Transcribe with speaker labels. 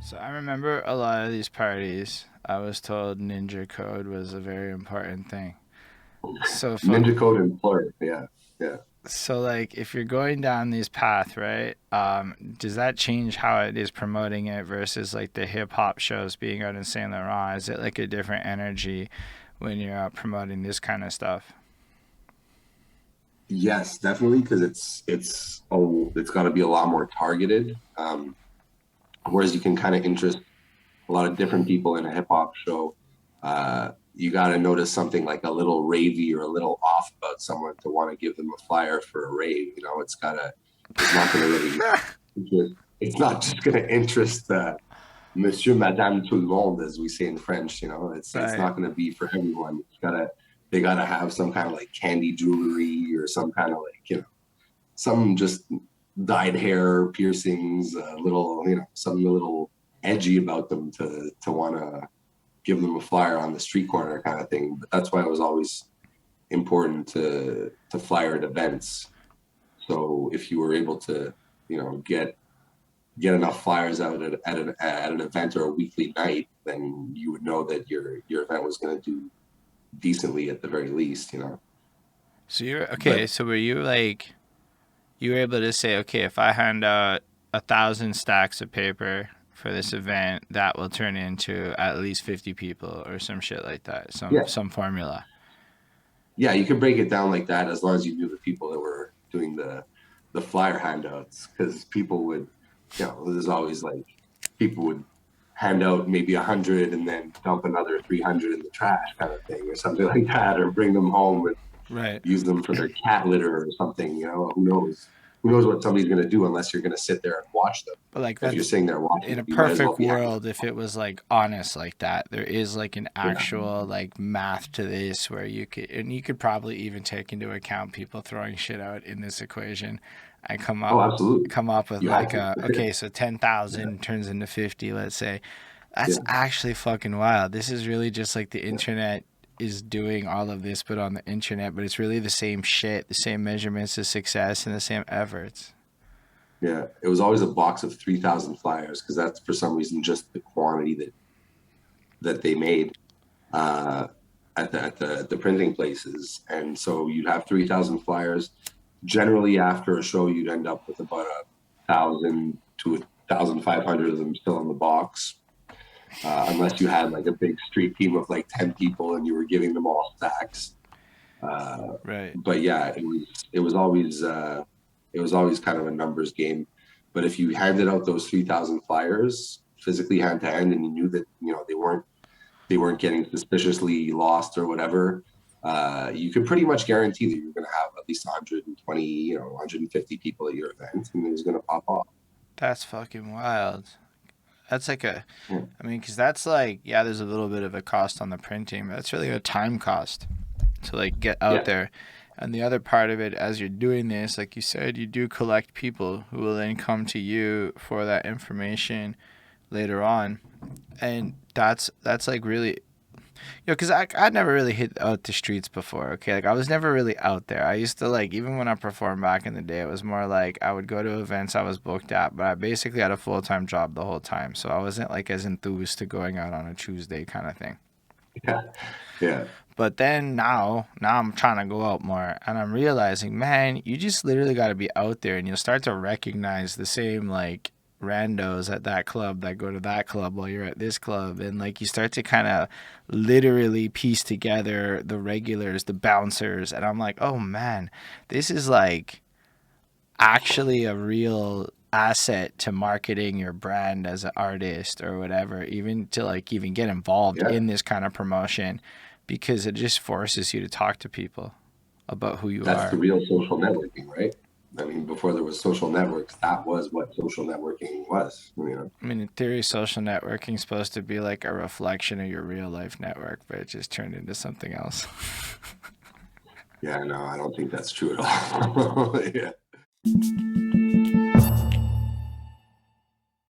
Speaker 1: So I remember a lot of these parties. I was told ninja code was a very important thing. So for
Speaker 2: Ninja Code and Blur. Yeah, yeah.
Speaker 1: so like if you're going down this path, right? Does that change how it is promoting it versus like the hip hop shows being out in Saint Laurent? Is it like a different energy when you're out promoting this kind of stuff?
Speaker 2: Yes, definitely, because it's got to be a lot more targeted. Whereas you can kind of interest a lot of different people in a hip hop show. You got to notice something like a little ravey or a little off about someone to want to give them a flyer for a rave. You know, it's not going to really interest, it's not just going to interest Monsieur, Madame, tout le monde, as we say in French. You know, it's
Speaker 1: Right.
Speaker 2: not going to be for everyone. They gotta have some kind of like candy jewelry or some kind of like some just dyed hair piercings, little something a little edgy about them to want to give them a flyer on the street corner kind of thing. But that's why it was always important to flyer at events. So if you were able to get enough flyers out at an event or a weekly night, then you would know that your event was going to do decently at the very least, you know.
Speaker 1: So you're okay.
Speaker 2: But
Speaker 1: So were you like you were able to say, okay, if I hand out 1,000 stacks of paper for this event, that will turn into at least 50 people or some shit like that. Some
Speaker 2: yeah,
Speaker 1: some formula.
Speaker 2: yeah, you could break it down like that as long as you knew the people that were doing the flyer handouts, because people would, there's always like people would hand out maybe 100 and then dump another 300 in the trash kind of thing or something like that, or bring them home and
Speaker 1: Right.
Speaker 2: use them for their cat litter or something. You know, who knows what somebody's going to do unless you're going to sit there and watch them.
Speaker 1: But like
Speaker 2: If you're
Speaker 1: that's
Speaker 2: sitting there watching
Speaker 1: in a
Speaker 2: them, you might as well
Speaker 1: perfect
Speaker 2: be handing
Speaker 1: world if it was like honest like that. There is like an
Speaker 2: them. Yeah.
Speaker 1: actual like math to this where you could probably even take into account people throwing shit out in this equation. I
Speaker 2: Oh, absolutely.
Speaker 1: come up with
Speaker 2: You have
Speaker 1: like
Speaker 2: to.
Speaker 1: a okay, so
Speaker 2: Yeah.
Speaker 1: 10,000 turns into 50, let's say. That's
Speaker 2: Yeah.
Speaker 1: actually fucking wild. This is really just like the
Speaker 2: Yeah.
Speaker 1: internet is doing all of this but on the internet, but it's really the same shit, the same measurements of success and the same efforts.
Speaker 2: Yeah, it was always a box of 3,000 flyers because that's for some reason just the quantity that they made uh, at the printing places, and so you'd have 3,000 flyers. Generally, after a show, you'd end up with about 1,000 to 1,500 of them still in the box, unless you had like a big street team of like 10 people and you were giving them all stacks. Uh,
Speaker 1: Right.
Speaker 2: but yeah, it was always kind of a numbers game. But if you handed out those 3,000 flyers physically hand to hand, and you knew that they weren't getting suspiciously lost or whatever, you could pretty much guarantee that you're going to have at least 120, 150 people at your event, and it was going to pop off.
Speaker 1: That's fucking wild. That's like
Speaker 2: Yeah,
Speaker 1: I mean, because that's like, yeah, there's a little bit of a cost on the printing, but that's really a time cost to like get out
Speaker 2: yeah,
Speaker 1: there. And the other part of it, as you're doing this, like you said, you do collect people who will then come to you for that information later on. And that's like really, because I'd never really hit out the streets before. Okay, like I was never really out there. I used to like even when I performed back in the day, it was more like I would go to events I was booked at, but I basically had a full time job the whole time, so I wasn't like as enthused to going out on a Tuesday kind of thing.
Speaker 2: yeah, yeah,
Speaker 1: But then now I'm trying to go out more, and I'm realizing, man, you just literally got to be out there, and you'll start to recognize the same like randos at that club that go to that club while you're at this club, and like you start to kind of literally piece together the regulars, the bouncers, and I'm like, oh man, this is like actually a real asset to marketing your brand as an artist or whatever, even to like even get involved
Speaker 2: yeah.
Speaker 1: in this kind of promotion because it just forces you to talk to people about who you
Speaker 2: That's the
Speaker 1: are.
Speaker 2: real social networking, right? I mean, before there was social networks, that was what social networking was.
Speaker 1: I mean, in theory, social networking is supposed to be like a reflection of your real life network, but it just turned into something else.
Speaker 2: Yeah, no, I don't think that's true at all. Yeah.